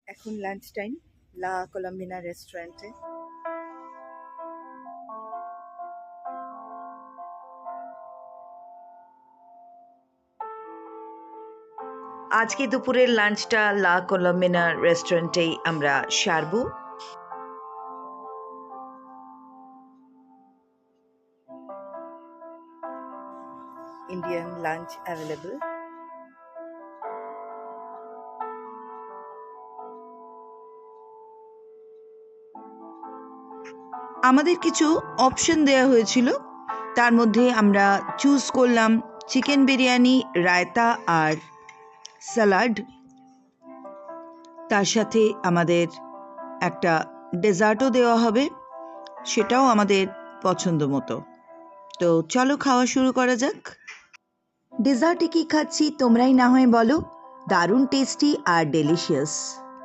এখন lunch time লা কলম্বিনা রেস্টুরেন্টে। আজকে দুপুরের লাঞ্চটা লা কলম্বিনা রেস্টুরেন্টেই আমরা সারবো। Indian lunch available. আমাদের কিছু অপশন দেওয়া হয়েছিল, তার মধ্যে আমরা চুজ করলাম চিকেন বিরিয়ানি, রায়তা আর স্যালাড। তার সাথে আমাদের একটা ডেজার্টও দেওয়া হবে, সেটাও আমাদের পছন্দ মতো। তো চলো খাওয়া শুরু করা যাক। ডেজার্টে কি খাচ্ছি তোমরাই না হয় বলো। দারুণ টেস্টি আর ডেলিশিয়াস।